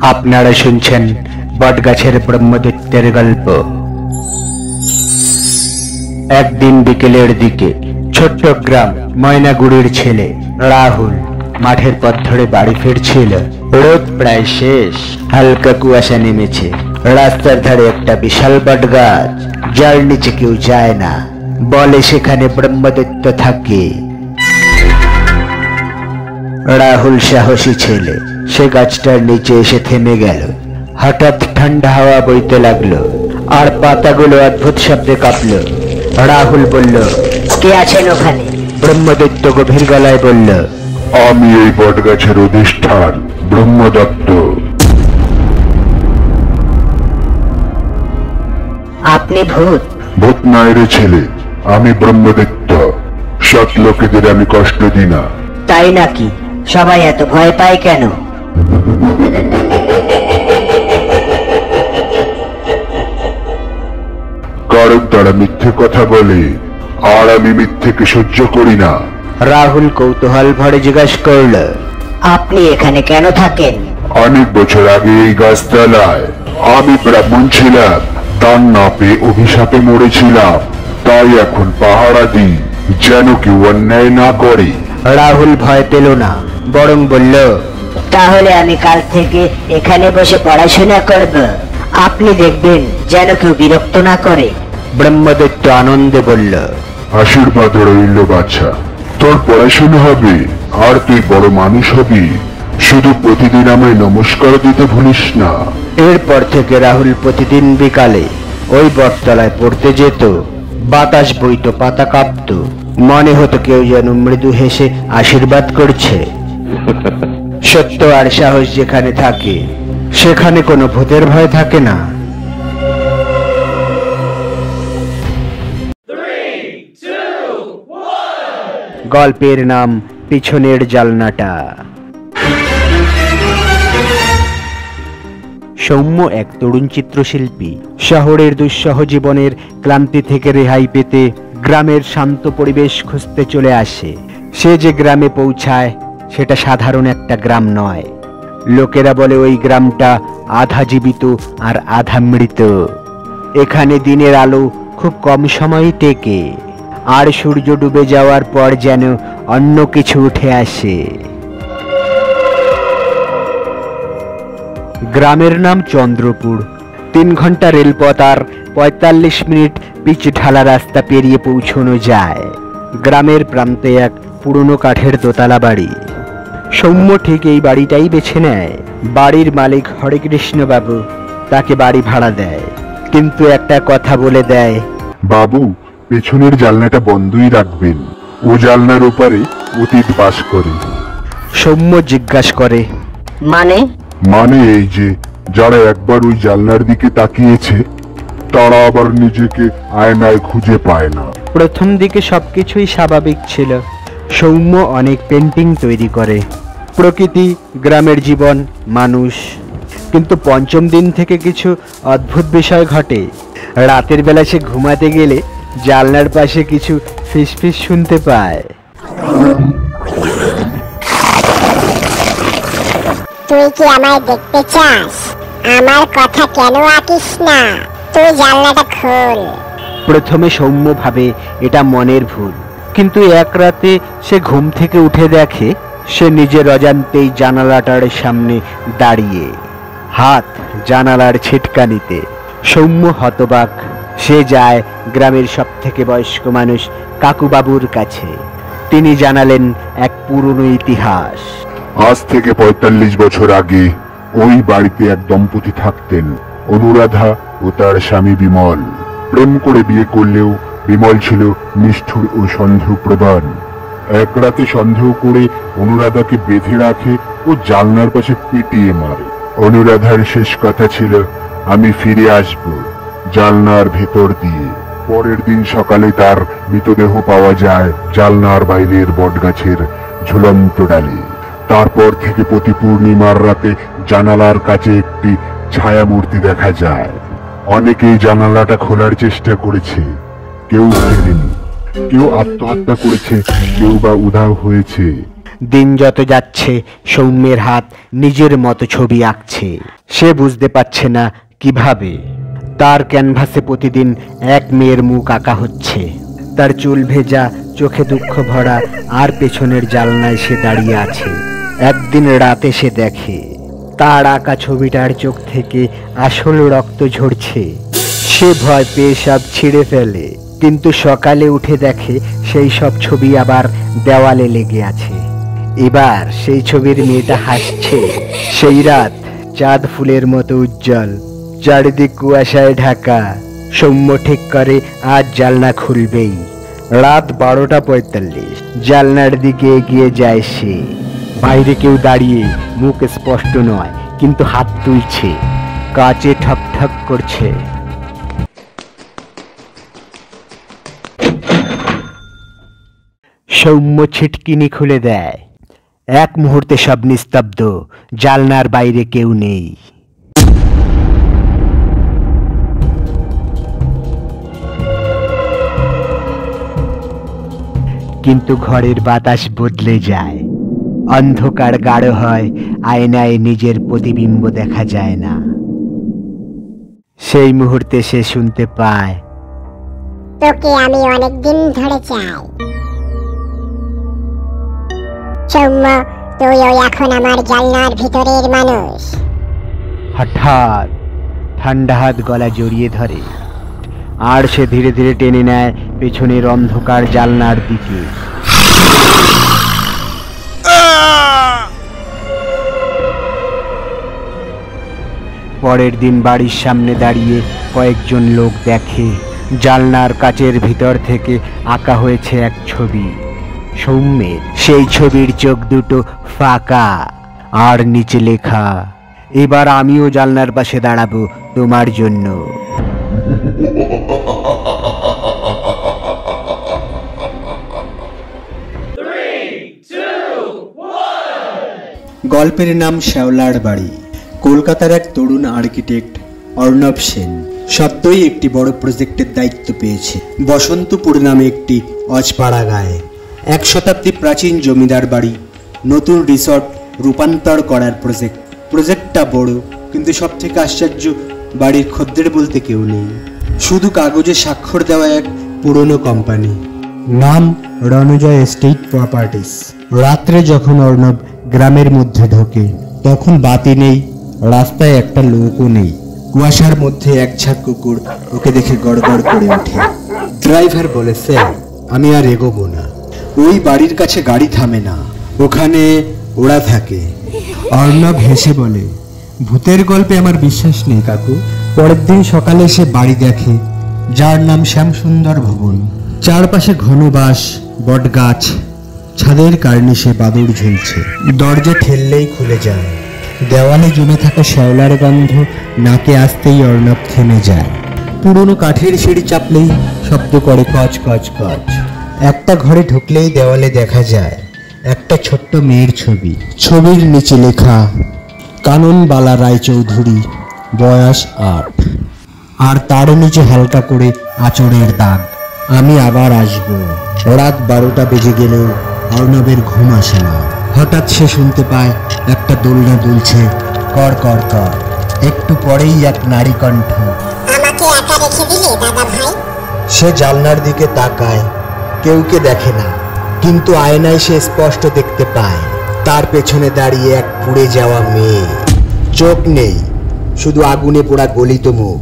আপনারা শুনছেন বটগাছের ব্রহ্মদৈত্যের গল্প। একদিন বিকেলের দিকে ছোট্ট গ্রাম ময়নাগুড়ির ছেলে রাহুল মাঠের পথ ধরে বাড়ি ফিরছিল। রোদ প্রায় শেষ, হালকা কুয়াশা নেমেছে। রাস্তার ধারে একটা বিশাল বটগাছ, যার নিচে কেউ যায় না, বলে সেখানে ব্রহ্মদৈত্য থাকে। রাহুল সাহসী ছেলে, সে গাছটার নিচে এসে থেমে গেল। হঠাৎ ঠান্ডা হাওয়া বইতে লাগলো আর পাতাগুলো অদ্ভুত শব্দে কাঁপল। রাহুল বলল, কে আছেন ওখানে? ব্রহ্মদৈত্য গভীর গলায় বলল, আমি এই বটগাছের অধিষ্ঠান ব্রহ্মদত্ত। আপনি ভূত? ভূত নয় রে ছেলে, আমি ব্রহ্মদত্ত। সৎ লোকেদের আমি কষ্ট দিই না। তাই নাকি? সবাই এত ভয় পায় কেন? কারণ তারা মিথ্যে কথা বলে, আর আমি মিথ্যেকে সহ্য করি না। রাহুল কৌতূহল ভরে জিজ্ঞাসা করল, আপনি এখানে কেন থাকেন? অনেক বছর আগে এই গাছতলায় আমি ব্রাহ্মণ ছিলাম, তার না পেয়ে অভিশাপে মরেছিলাম। তাই এখন পাহারা দিই, যেন কেউ অন্যায় না করে। রাহুল ভয় পেল না, বরং বলল, তাহলে আমি কাল থেকে এখানে বসে পড়াশোনা করব। আপনি দেখবেন যেন কেউ বিরক্ত না করে। ব্রহ্মদৈত্য আনন্দে বলল, আশীর্বাদ রইল বাচ্চা, তোর পড়াশোনা হবে আর তুই বড় মানুষ হবি। শুধু প্রতিদিন আমায় নমস্কার দিতে ভুলিস না। এরপর থেকে রাহুল প্রতিদিন বিকালে ওই বটতলায় পড়তে যেত। বাতাস বইত, পাতা কাঁপত, মনে হতো কেউ যেন মৃদু হেসে আশীর্বাদ করছে। সত্য আর সাহস যেখানে থাকে, সেখানে কোনো ভূতের ভয় থাকে না। গল্পের নাম পিছনের জালনাটা। সৌম্য এক তরুণ চিত্রশিল্পী। শহরের দুঃসহ জীবনের ক্লান্তি থেকে রেহাই পেতে গ্রামের শান্ত পরিবেশ খুঁজতে চলে আসে। সে যে গ্রামে পৌঁছায়, সেটা সাধারণ একটা গ্রাম নয়। লোকেরা বলে ওই গ্রামটা আধা জীবিত আর আধা মৃত। এখানে দিনের আলো খুব কম সময় টেকে, আর সূর্য ডুবে যাওয়ার পর যেন অন্য কিছু উঠে আসে। গ্রামের নাম চন্দ্রপুর। 3 ঘন্টা রেলপথ আর 45 মিনিট পিচ ঢালা রাস্তা পেরিয়ে পৌঁছানো যায়। গ্রামের প্রান্তে এক পুরনো কাঠের দোতলা বাড়ি। সৌম্য ঠিক এই বাড়িটাই বেছে নেয়। বাড়ির মালিক হরেকৃষ্ণ বাবু তাকে বাড়ি ভাড়া দেয়, কিন্তু একটা কথা বলে দেয়, বাবু, পেছনের জানলাটা বন্ধই রাখবেন। ও জানলার ওপারে অতীত বাস করে। সৌম্য জিজ্ঞাসা করে, মানে এই যে, যারা একবার ওই জানলার দিকে তাকিয়েছে, তারা আবার নিজেকে আয়নায় খুঁজে পায় না। প্রথম দিকে সবকিছুই স্বাভাবিক ছিল। সৌম্য অনেক পেন্টিং তৈরি করে, প্রকৃতি, গ্রামের জীবন, মানুষ। কিন্তু পঞ্চম দিন থেকে কিছু অদ্ভুত বিষয় ঘটে। রাতের বেলা সে ঘুমাতে গেলে জানলার পাশে কিছু ফিসফিস শুনতে পায়। তুই কি আমায় দেখতে চাস? আমার কথা কেন আঁকিস না? তুই জানলাটা খোল। প্রথমে সৌম্য ভাবে এটা মনের ভুল, কিন্তু এক রাতে সে ঘুম থেকে উঠে দেখে সে নিজের অজান্তেই জানালাটার সামনে দাঁড়িয়ে, হাত জানালার ছিটকানিতে। সৌম্য হতবাক। সে যায় গ্রামের সবথেকে বয়স্ক মানুষ কাকুবাবুর কাছে। তিনি জানালেন এক পুরনো ইতিহাস। আজ থেকে 45 বছর আগে ওই বাড়িতে এক দম্পতি থাকতেন, অনুরাধা ও তার স্বামী বিমল। প্রেম করে বিয়ে করলেও বিমল ছিল নিষ্ঠুর ও সন্দেহপ্রবণ। এক রাতে সন্দেহ করে অনুরাধাকে বেঁধে রাখে ও জানলার পাশে পিটিয়ে মারে। অনুরাধার শেষ কথা ছিল, আমি ফিরে আসব জানলার ভেতর দিয়ে। পরের দিন সকালে তার মৃতদেহ পাওয়া যায় জানলার বাইরের বটগাছের ঝুলন্ত ডালে। তারপর থেকে প্রতি পূর্ণিমার রাতে জানালার কাছে একটি ছায়ামূর্তি দেখা যায়। অনেকেই জানালাটা খোলার চেষ্টা করেছে, কেউ ফেরেনি। কেউ আত্মহত্যা করেছে, কেউ বা উধাও হয়েছে। দিন যত যাচ্ছে সৌম্যের হাত নিজের মতো ছবি আঁকছে। সে বুঝতে পারছে না কিভাবে তার ক্যানভাসে প্রতিদিন এক মেয়ের মুখ আঁকা হচ্ছে। তার চুল ভেজা, চোখে দুঃখ ভরা, আর পেছনের জানলায় সে দাঁড়িয়ে আছে। একদিন রাতে সে দেখে তার আঁকা ছবিটার চোখ থেকে আসল রক্ত ঝরছে। সে ভয় পেয়ে সব ছিঁড়ে ফেলে, কিন্তু সকালে উঠে দেখে সেই সব ছবি আবার দেওয়ালে লেগে আছে। এবার সেই ছবির মেয়েটা হাসছে। সেই রাত চাঁদ ফুলের মতো উজ্জ্বল, চারিদিক কুয়াশায় ঢাকা। সৌম্য ঠিক করে আজ জানলা খুলবেই। রাত 12:45। জানলার দিকে এগিয়ে যায় সে। বাইরে কেউ দাঁড়িয়ে, মুখ স্পষ্ট নয়, কিন্তু হাত তুলছে, কাঁচে ঠক ঠক করছে। সৌম্য ছিটকিনি খুলে দেয়। এক মুহূর্তে সব নিস্তব্ধ, জানলার বাইরে কেউ নেই। কিন্তু ঘরের বাতাস বদলে যায়, অন্ধকার গাঢ় হয়, আয়নায় নিজের প্রতিবিম্ব দেখা যায় না। সেই মুহূর্তে সে শুনতে পায়, তোকে আমি অনেকদিন ধরে চাই সৌম্য, তুই ওই এখন আমার জানলার ভিতরের মানুষ। হঠাৎ ঠান্ডা হাত গলা জড়িয়ে ধরে, আর সে ধীরে ধীরে টেনে নেয় পেছনের অন্ধকার জানলার দিকে। পরের দিন বাড়ির সামনে দাঁড়িয়ে কয়েকজন লোক দেখে জানলার কাচের ভিতর থেকে আঁকা হয়েছে এক ছবি সৌম্যের। সেই ছবির চোখ দুটো ফাঁকা, আর নিচে লেখা, এবার আমিও জানলার পাশে দাঁড়াবো তোমার জন্য। গল্পের নাম শ্যাওলার বাড়ি। কলকাতার এক তরুণ আর্কিটেক্ট অর্ণব সেন সদ্যই একটি বড় প্রজেক্টের দায়িত্ব পেয়েছে। বসন্তপুর নামে একটি অজপাড়া গায়ে 1 শতাব্দী প্রাচীন জমিদার বাড়ি নতুন রিসর্ট রূপান্তর করার প্রজেক্টটা বড়, কিন্তু সব থেকে আশ্চর্য, বাড়ির খদ্দের বলতে কেউ নেই। শুধু কাগজে স্বাক্ষর দেওয়া এক পুরনো কোম্পানি, নাম রণজয় এস্টেট প্রপার্টিস। রাত্রে যখন অর্ণব গ্রামের মধ্যে ঢোকে, তখন বাতি নেই, রাস্তায় একটা লোকও নেই। কুয়াশার মধ্যে এক ঝাঁক কুকুর ওকে দেখে গড়গড় করে ওঠে। ড্রাইভার বলে, স্যার আমি আর এগোবো না। ওই বাড়ির কাছে গাড়ি থামে না, ওখানে ওরা থাকে। অর্ণব হেসে বলে, ভূতের গল্পে আমার বিশ্বাস নেই কাকু। পরের দিন সকালে সে বাড়ি দেখে, যার নাম শ্যামসুন্দর ভবন। চারপাশে ঘন বাঁশ, বটগাছ, ছাদের কার্নিশে বাদুড় ঝুলছে। দরজা ঠেললেই খুলে যায়। দেওয়ালে জমে থাকা শ্যাওলার গন্ধ নাকে আসতেই অর্ণব থেমে যায়। পুরনো কাঠের সিঁড়ি চাপলেই শব্দ করে কচ কচ কচ। একটা ঘরে ঢুকলেই দেওয়ালে দেখা যায় একটা ছোট্ট মেয়ের ছবি। ছবির নিচে লেখা, কাননবালা রায়চৌধুরী, বয়স 8। আর তার নিচে হালকা করে আঁচড়ের দাগ, আমি আবার আসবো। রাত 12টা বেজে গেলেও অর্ণবের ঘুম আসে না। হঠাৎ সে শুনতে পায় একটা দোলনা দুলছে, কর কর কর। একটু পরেই এক নারী কণ্ঠ, আমাকে একা রেখে দিলে দাদা ভাই? সে জানলার দিকে তাকায়, কেউকে দেখে না, কিন্তু আয়নায় সে স্পষ্ট দেখতে পায় তার পেছনে দাঁড়িয়ে এক পুড়ে যাওয়া মেয়ে। চোখ নেই, শুধু আগুনে পোড়া গলিত মুখ।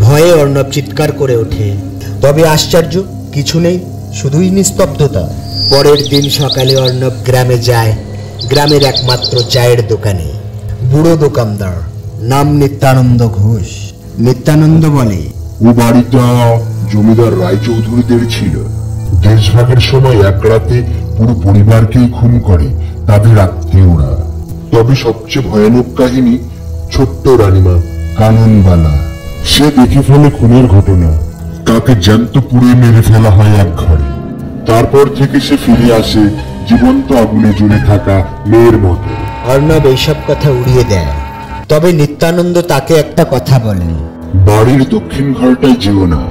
ভয়ে অর্ণব চিৎকার করে ওঠে, তবে আশ্চর্য, কিছু নেই, শুধুই নিস্তব্ধতা। পরের দিন সকালে অর্ণব গ্রামে যায়, গ্রামের একমাত্র চায়ের দোকানে। বুড়ো দোকানদার, নাম নিত্যানন্দ ঘোষ। নিত্যানন্দ বলে, ও বাড়িটা জমিদার রায়চৌধুরীদের ছিল। দেশভাগের সময় এক রাতে পুরো পরিবারকেই খুন করে তাদের আত্মীয়রা। তবে সবচেয়ে ভয়ানক কাহিনী ছোট্ট রানীমা কাননবালা। সে দেখে ফেলে খুনের ঘটনা, তাকে জ্যান্ত পুড়ে মেরে ফেলা হয় এক ঘরে। তারপর থেকে সে ফিরে আসে জীবন্ত আগুনে জ্বলে থাকা মেয়ের মতো। অর্ণব এইসব কথা উড়িয়ে দেয়, তবে নিত্যানন্দ তাকে একটা কথা বলে, বাড়ির দক্ষিণ ঘরটায় যেও না,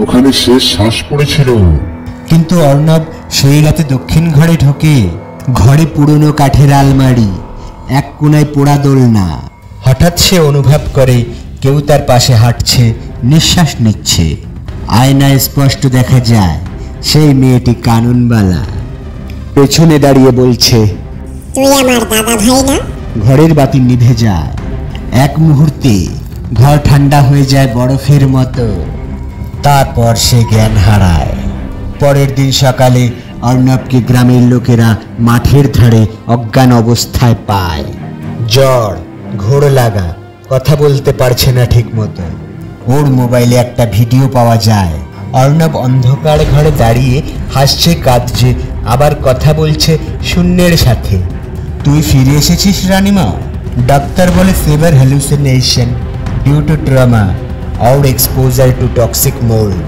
ওখানে শেষ শ্বাস পড়েছিল। কিন্তু অর্ণব সেই রাতে দক্ষিণ ঘরে ঢোকে, ঘরে পুরনো কাঠের আলমারি, এক কোনায় পোড়া দোলনা। হঠাৎ সে অনুভব করে কেউ তার পাশে হাঁটছে, নিঃশ্বাস নিচ্ছে। আয়নায় স্পষ্ট দেখা যায় সেই মেয়েটি কাননবালা পেছনে দাঁড়িয়ে বলছে, তুই আমার দাদা ভাই না? ঘরের বাতি নিভে যায়। এক মুহূর্তে ঘর ঠান্ডা হয়ে যায় বরফের মতো। তারপর সে জ্ঞান হারায়। পরের দিন সকালে অর্ণবকে গ্রামের লোকেরা মাঠের ধারে অজ্ঞান অবস্থায় পায়। জ্বর, ঘোর লাগা, কথা বলতে পারছে না ঠিক মতো। ওর মোবাইলে একটা ভিডিও পাওয়া যায়। অর্ণব অন্ধকার ঘরে দাঁড়িয়ে হাসছে, কাঁদছে, আবার কথা বলছে শূন্যের সাথে। তুই ফিরে এসেছিস রানীমা? ডাক্তার বলে severe hallucination due to trauma or exposure to toxic mould.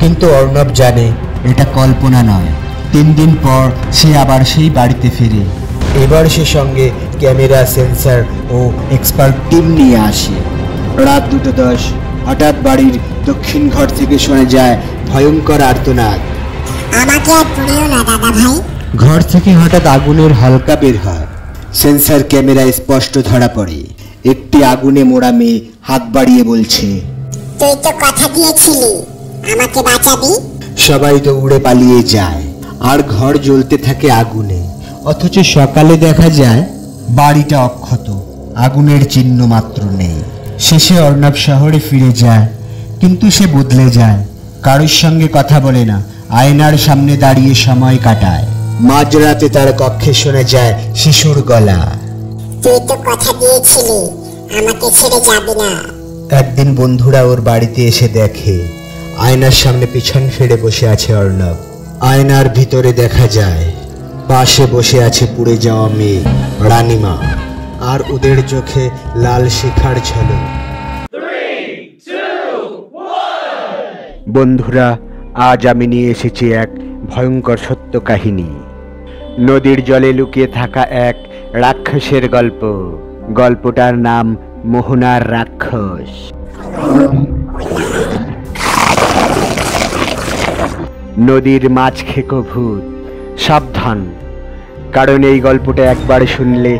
কিন্তু অর্ণব জানে এটা কল্পনা নয়। 3 দিন পর সে আবার সেই বাড়িতে ফিরে। এবার সে সঙ্গে ক্যামেরা, সেন্সার ও এক্সপার্ট টিম নিয়ে আসে। রাত 2:10 হঠাৎ বাড়ির দক্ষিণ ঘর থেকে শোনা যায় ভয়ঙ্কর আর্তনাদ। আমাকে আর পুড়িও না দাদা ভাই। ঘর থেকে হঠাৎ আগুনের হালকা বের হয়। সেন্সার ক্যামেরায় স্পষ্ট ধরা পড়ে একটি আগুনে মোড়া মেয়ে হাত বাড়িয়ে বলছে, তুই তো কথা দিয়েছিলি আমাকে বাঁচাবি। সবাই তো উড়ে পালিয়ে যায় আর ঘর জ্বলতে থাকে আগুনে। অথচ সকালে দেখা যায় বাড়িটা অক্ষত, আগুনের চিহ্ন মাত্র নেই। শেষে অর্ণব শহরে ফিরে যায়, কিন্তু সে বদলে যায়। কারোর সঙ্গে কথা বলে না, আয়নার সামনে দাঁড়িয়ে সময় কাটায়। মাঝরাতে তার কক্ষে শোনা যায় শিশুর গলা, তুই তো কথা দিয়েছিলি আমাকে ছেড়ে যাবি না। একদিন বন্ধুরা ওর বাড়িতে এসে দেখে আয়নার সামনে পিছন ফিরে বসে আছে অর্ণব। আয়নার ভিতরে দেখা যায় পাশে বসে আছে পুড়ে যাওয়া মেয়ে রানীমা, আর ওদের চোখে লাল শিখার ঝলক। বন্ধুরা, আজ আমি নিয়ে এসেছি এক ভয়ঙ্কর সত্য কাহিনী। নদীর জলে লুকিয়ে থাকা এক রাক্ষসের গল্প। গল্পটার নাম মোহনার রাক্ষস। নদীর মাছ খেকো ভূত, সাবধান, কারণ এই গল্পটা একবার শুনলে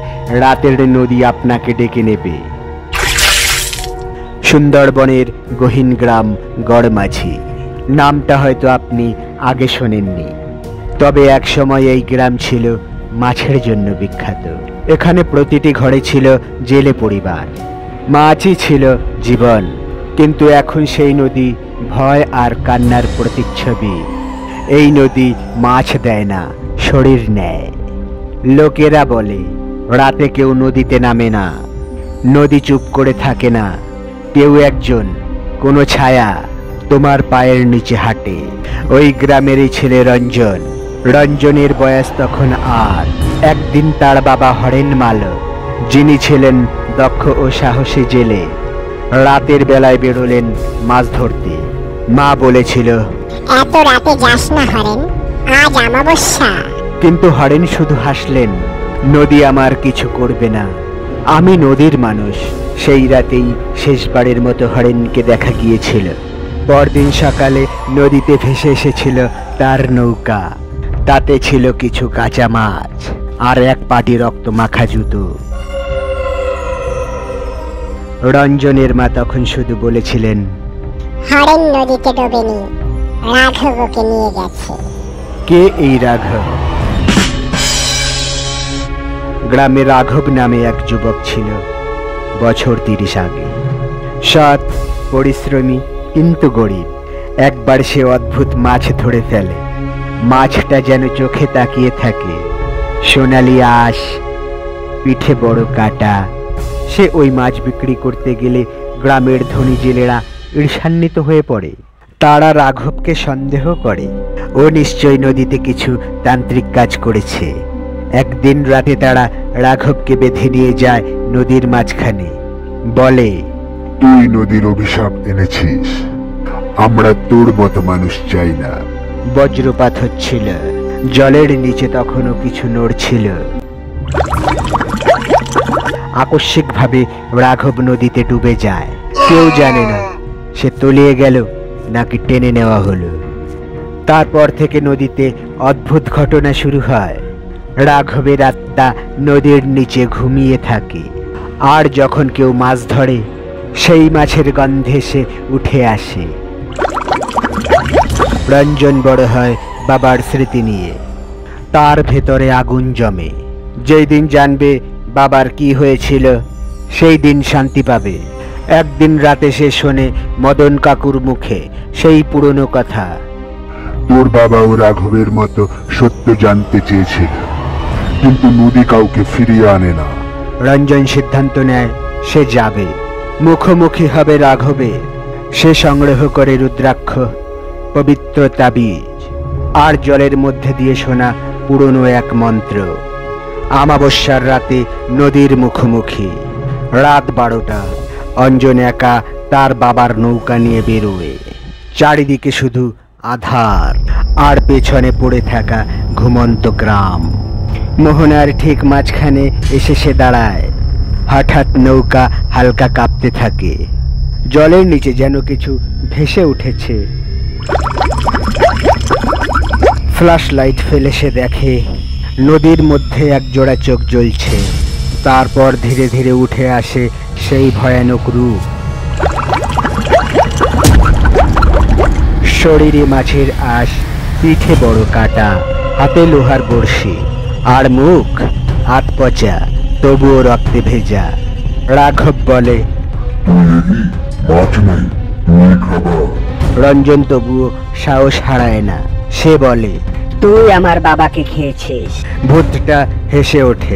রাতের নদী আপনাকে ডেকে নেবে। সুন্দরবনের গহীন গ্রাম গড়মাঝি, নামটা হয়তো আপনি আগে শোনেননি, তবে এক সময় এই গ্রাম ছিল মাছের জন্য বিখ্যাত। এখানে প্রতিটি ঘরে ছিল জেলে পরিবার, মাছই ছিল জীবন। কিন্তু এখন সেই নদী ভয় আর কান্নার প্রতিচ্ছবি। এই নদী মাছ দেয় না, শরীর নেয়। লোকেরা বলে রাতে কেউ নদীতে নামে না, নদী চুপ করে থাকে না, কেউ একজন, কোনো ছায়া তোমার পায়ের নিচে হাঁটে। ওই গ্রামেরই ছেলে রঞ্জন। রঞ্জনের বয়স তখন 8। একদিন তার বাবা হরেন মালক, যিনি ছিলেন দক্ষ ও সাহসী জেলে, রাতের বেলায় বেরোলেন মাছ ধরতে। মা বলেছিল, এত রাতে যাস না হরেন, আজ অমাবস্যা। কিন্তু হরেন শুধু হাসলেন, নদী আমার কিছু করবে না, আমি নদীর মানুষ। সেই রাতেই শেষবারের মতো হরেনকে দেখা গিয়েছিল। পরদিন সকালে নদীতে ভেসে এসেছিল তার নৌকা। তাতে ছিল কিছু কাঁচা মাছ আর এক পাটি রক্ত মাখা জুতো। রঞ্জনের মা তখন শুধু বলেছিলেন, হরেন নদীতে ডোবেনি, রাঘব ওকে নিয়ে গেছে। কে এই রাঘব? গ্রামে রাঘব নামে এক যুবক ছিল, বছর 30 আগে। সৎ, পরিশ্রমী, কিন্তু গরিব। একবার সে অদ্ভুত মাছ ধরে ফেলে। মাছটা যেন চোখে তাকিয়ে থাকে, সোনালি আঁশ, পিঠে বড় কাঁটা। সে ওই মাছ বিক্রি করতে গেলে গ্রামের ধনী জেলেরা ঈর্ষান্বিত হয়ে পড়ে। তারা রাঘবকে সন্দেহ করে ও নিশ্চয় নদীতে কিছু তান্ত্রিক কাজ করেছে। একদিন রাতে তারা রাঘবকে বেঁধে নিয়ে যায় নদীর মাঝখানে। বলে, তুই নদীর অভিশাপ এনেছিস, আমরা তোর মতো মানুষ চাই না। বজ্রপাত হচ্ছিল, জলের নিচে তখনও কিছু নড়ছিল। আকস্মিকভাবে রাঘব নদীতে ডুবে যায়। কেউ জানে না সে তলিয়ে গেল নাকি টেনে নেওয়া হলো। তারপর থেকে নদীতে অদ্ভুত ঘটনা শুরু হয়। রাঘবের আত্মা নদীর নিচে ঘুমিয়ে থাকে। আর যখন কেউ মাছ ধরে, সেই মাছের গন্ধে সে উঠে আসে। রঞ্জন বড় হয় বাবার স্মৃতি নিয়ে। তার ভেতরে আগুন জমে। যেই দিন জানবে বাবার কি হয়েছিল, সেই দিন শান্তি পাবে। একদিন রাতে সে শোনে মদন কাকুর মুখে সেই পুরনো কথা। তোর বাবাও রাঘবের মতো সত্য জানতে চেয়েছিল, কিন্তু নদী কাউকে ফিরিয়ে আনে না। রঞ্জন সিদ্ধান্ত নেয় সে যাবে, মুখোমুখি হবে রাঘবের। সে সংগ্রহ করে রুদ্রাক্ষ, পবিত্র তাবিজ আর জলের মধ্যে দিয়ে শোনা পুরনো এক মন্ত্র। আমাবস্যার রাতে নদীর মুখোমুখি, রাত 12টা। অঞ্জন একা তার বাবার নৌকা নিয়ে বেরোয়। চারিদিকে শুধু আধার, আর পেছনে পড়ে থাকা ঘুমন্ত গ্রাম। মোহনার ঠিক মাঝখানে এসে সে দাঁড়ায়। হঠাৎ নৌকা হালকা কাঁপতে থাকে। জলের নিচে যেন কিছু ভেসে উঠেছে। ফ্ল্যাশ লাইট ফেলে সে দেখে নদীর মধ্যে এক জোড়া চোখ জ্বলছে। তারপর ধীরে ধীরে উঠে আসে সেই ভয়ানক রূপ। শরীরে মাছের আঁশ, পিঠে বড় কাটা, হাতে লোহার বড়শি, আর মুখ হাত পচা, তবুও রক্তে ভেজা। রাঘব বলে, মাছ নেই, তুমি খাবার। রঞ্জন তবুও সাহস হারায় না। সে বলে, তুই আমার বাবাকে খেয়েছিস। ভূতটা হেসে ওঠে।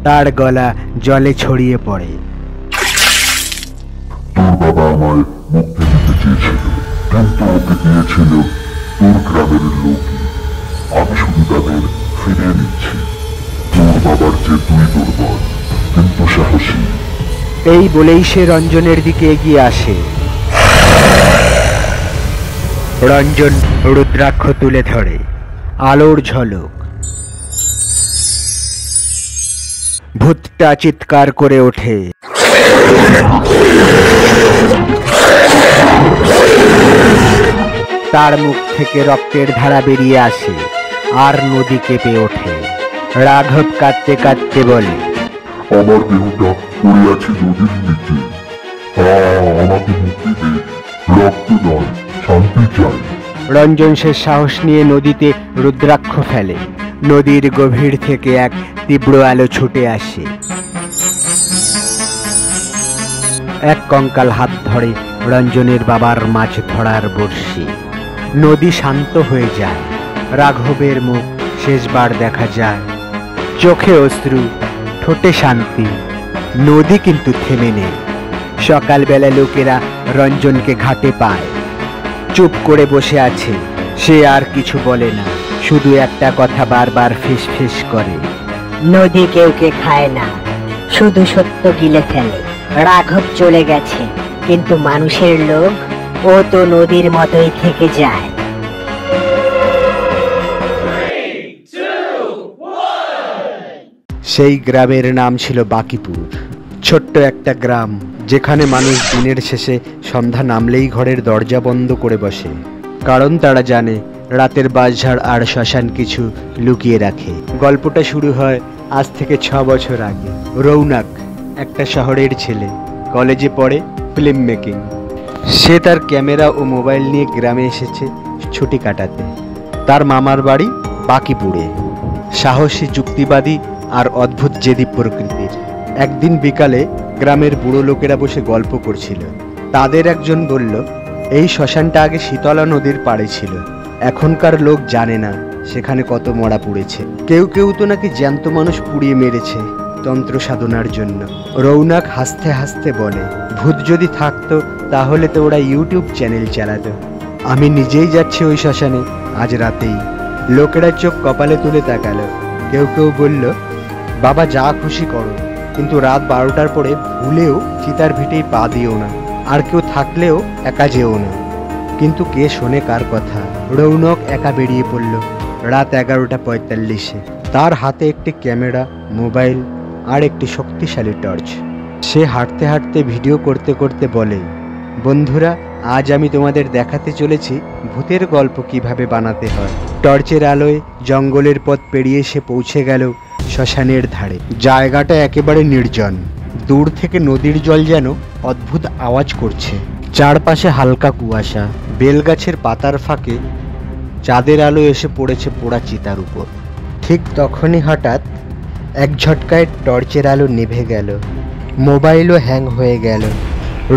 তার গলা জলে ছড়িয়ে পড়ে। তোর বাবা আমায় মুক্তি দিতে চেয়েছিল, কিন্তু ওকে দিয়েছিল তোর গ্রামের লোকই। আমি শুধু তাদের ফিরিয়ে নিচ্ছি। তোর বাবার যে তুই দুর্বল, কিন্তু সাহসী। এই বলেই সে রঞ্জনের দিকে এগিয়ে আসে। রঞ্জন রুদ্রাক্ষ তুলে ধরে। আলোর ঝলক। ভূতটা চিৎকার করে ওঠে। তার মুখ থেকে রক্তের ধারা বেরিয়ে আসে, আর নদী কেঁপে ওঠে। রাঘব কাঁদতে কাঁদতে বলে, আমার দেহটা পড়ে আছে নদীর নিচে। আমাকে মুক্তি দে, রক্ত নয়, শান্তি চাই। রঞ্জন সে সাহস নিয়ে নদীতে রুদ্রাক্ষ ফেলে। নদীর গভীর থেকে এক তীব্র আলো ছুটে আসে। এক কঙ্কাল হাত ধরে রঞ্জনের বাবার মাছ ধরার বড়শি। নদী শান্ত হয়ে যায়। রাঘবের মুখ শেষবার দেখা যায়। চোখে অশ্রু, ঠোঁটে শান্তি। নদী কিন্তু থেমে নেই। সকালবেলা লোকেরা রঞ্জনকে ঘাটে পায়। চুপ করে বসে আছে। সে আর কিছু বলে না, শুধু একটা কথা বারবার ফিস ফিস করে। নদী কেউকে খায় না, শুধু সত্য গিলে ফেলে। রাঘব চলে গেছে, কিন্তু মানুষের লোভ, ও তো নদীর মতোই থেকে যায়। সেই গ্রামের নাম ছিল বাকিপুর। ছোট্ট একটা গ্রাম, যেখানে মানুষ দিনের শেষে সন্ধ্যা নামলেই ঘরের দরজা বন্ধ করে বসে। কারণ তারা জানে রাতের বাঁশঝাড় আর শ্মশান কিছু লুকিয়ে রাখে। গল্পটা শুরু হয় আজ থেকে 6 বছর আগে। রৌনক একটা শহরের ছেলে, কলেজে পড়ে ফিল্ম মেকিং। সে তার ক্যামেরা ও মোবাইল নিয়ে গ্রামে এসেছে ছুটি কাটাতে। তার মামার বাড়ি বাকিপুরে। সাহসী, যুক্তিবাদী আর অদ্ভুত জেদি প্রকৃতির। একদিন বিকালে গ্রামের বুড়ো লোকেরা বসে গল্প করছিল। তাদের একজন বলল, এই শ্মশানটা আগে শীতলা নদীর পাড়ে ছিল। এখনকার লোক জানে না সেখানে কত মরা পুড়েছে। কেউ কেউ তো নাকি জ্যান্ত মানুষ পুড়িয়ে মেরেছে তন্ত্র সাধনার জন্য। রৌনক হাসতে হাসতে বলে, ভূত যদি থাকতো তাহলে তো ওরা ইউটিউব চ্যানেল চালাতো। আমি নিজেই যাচ্ছি ওই শ্মশানে আজ রাতেই। লোকেরা চোখ কপালে তুলে তাকালো। কেউ কেউ বলল, বাবা যা খুশি করো, কিন্তু রাত 12টার পরে ভুলেও চিতার ভিটেই পা দিও না। আর কেউ থাকলেও একা যেও না। কিন্তু কে শোনে কার কথা? রৌনক একা বেরিয়ে পড়ল রাত 11:45-এ। তার হাতে একটি ক্যামেরা, মোবাইল আর একটি শক্তিশালী টর্চ। সে হাঁটতে হাঁটতে ভিডিও করতে করতে বলে, বন্ধুরা আজ আমি তোমাদের দেখাতে চলেছি ভূতের গল্প কিভাবে বানাতে হয়। টর্চের আলোয় জঙ্গলের পথ পেরিয়ে সে পৌঁছে গেল শ্মশানের ধারে। জায়গাটা একেবারে নির্জন। দূর থেকে নদীর জল যেন অদ্ভুত আওয়াজ করছে। চারপাশে হালকা কুয়াশা। বেলগাছের পাতার ফাঁকে চাঁদের আলো এসে পড়েছে পোড়া চিতার উপর। ঠিক তখনই হঠাৎ এক ঝটকায় টর্চের আলো নিভে গেল। মোবাইলও হ্যাং হয়ে গেল।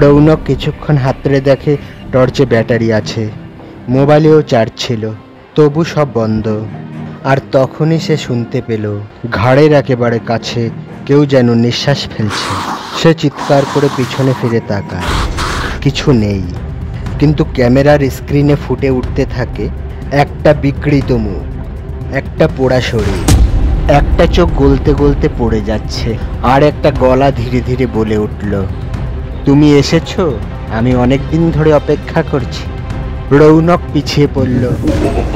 রৌনক কিছুক্ষণ হাতড়ে দেখে টর্চে ব্যাটারি আছে, মোবাইলেও চার্জ ছিল, তবু সব বন্ধ। আর তখনই সে শুনতে পেল ঘাড়ের একেবারে কাছে কেউ যেন নিঃশ্বাস ফেলছে। সে চিৎকার করে পিছনে ফিরে তাকায়। কিছু নেই, কিন্তু ক্যামেরার স্ক্রিনে ফুটে উঠতে থাকে একটা বিকৃত মুখ, একটা পোড়া শরীর। একটা চোখ গলতে গলতে পড়ে যাচ্ছে, আর একটা গলা ধীরে ধীরে বলে উঠল, তুমি এসেছো? আমি অনেক দিন ধরে অপেক্ষা করছি। রৌনক পিছিয়ে পড়ল,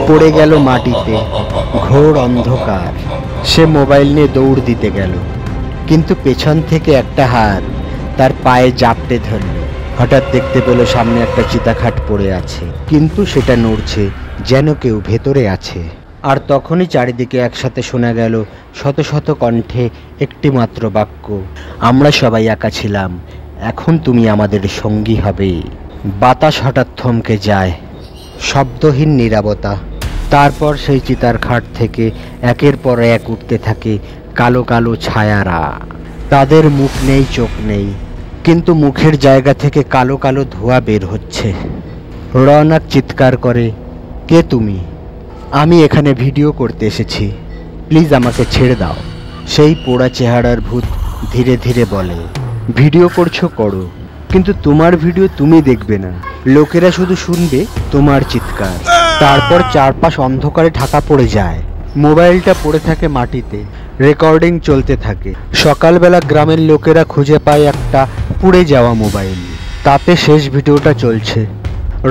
পড়ে গেল মাটিতে। ঘোর অন্ধকার। সে মোবাইল নিয়ে দৌড় দিতে গেল, কিন্তু পেছন থেকে একটা হাত তার পায়ে জাপটে ধরল। হঠাৎ দেখতে পেল সামনে একটা চিতাখাট পড়ে আছে, কিন্তু সেটা নড়ছে, যেন কেউ ভেতরে আছে। আর তখনই চারিদিকে একসাথে শোনা গেল শত শত কণ্ঠে একটি মাত্র বাক্য, আমরা সবাই একা ছিলাম, এখন তুমি আমাদের সঙ্গী হবে। বাতাস হঠাৎ থমকে যায়, শব্দহীন নীরবতা। তারপর সেই চিতার খাট থেকে একের পর এক উঠতে থাকে কালো কালো ছায়ারা। তাদের মুখ নেই, চোখ নেই, কিন্তু মুখের জায়গা থেকে কালো কালো ধোঁয়া বের হচ্ছে। রৌনক চিৎকার করে, কে তুমি? আমি এখানে ভিডিও করতে এসেছি, প্লিজ আমাকে ছেড়ে দাও। সেই পোড়া চেহারার ভূত ধীরে ধীরে বলে, ভিডিও করছো করো, কিন্তু তোমার ভিডিও তুমি দেখবে না, লোকেরা শুধু শুনবে তোমার চিৎকার। তারপর চারপাশ অন্ধকারে ঢাকা পড়ে যায়। মোবাইলটা পড়ে থাকে মাটিতে, রেকর্ডিং চলতে থাকে। সকালবেলা গ্রামের লোকেরা খুঁজে পায় একটা পুড়ে যাওয়া মোবাইল, তাতে শেষ ভিডিওটা চলছে।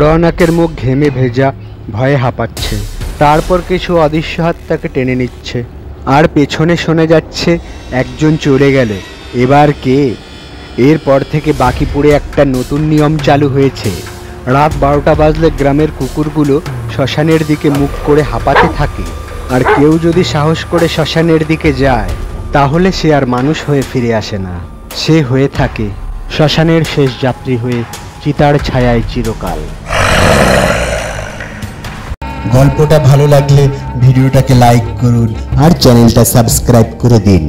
রৌনকের মুখ ঘেমে ভেজা, ভয়ে হাঁপাচ্ছে। তারপর কিছু অদৃশ্য হাত তাকে টেনে নিচ্ছে, আর পেছনে শোনা যাচ্ছে, একজন চলে গেলে এবার কে? এরপর থেকে বাকিপুরে একটা নতুন নিয়ম চালু হয়েছে। রাত 12টা বাজলে গ্রামের কুকুরগুলো শ্মশানের দিকে মুখ করে হাঁপাতে থাকে। আর কেউ যদি সাহস করে শ্মশানের দিকে যায়, তাহলে সে আর মানুষ হয়ে ফিরে আসে না, সে হয়ে থাকে শ্মশানের শেষ যাত্রী হয়ে চিতার ছায়ায় চিরকাল। গল্পটা ভালো লাগলে ভিডিওটাকে লাইক করুন আর চ্যানেলটা সাবস্ক্রাইব করে দিন।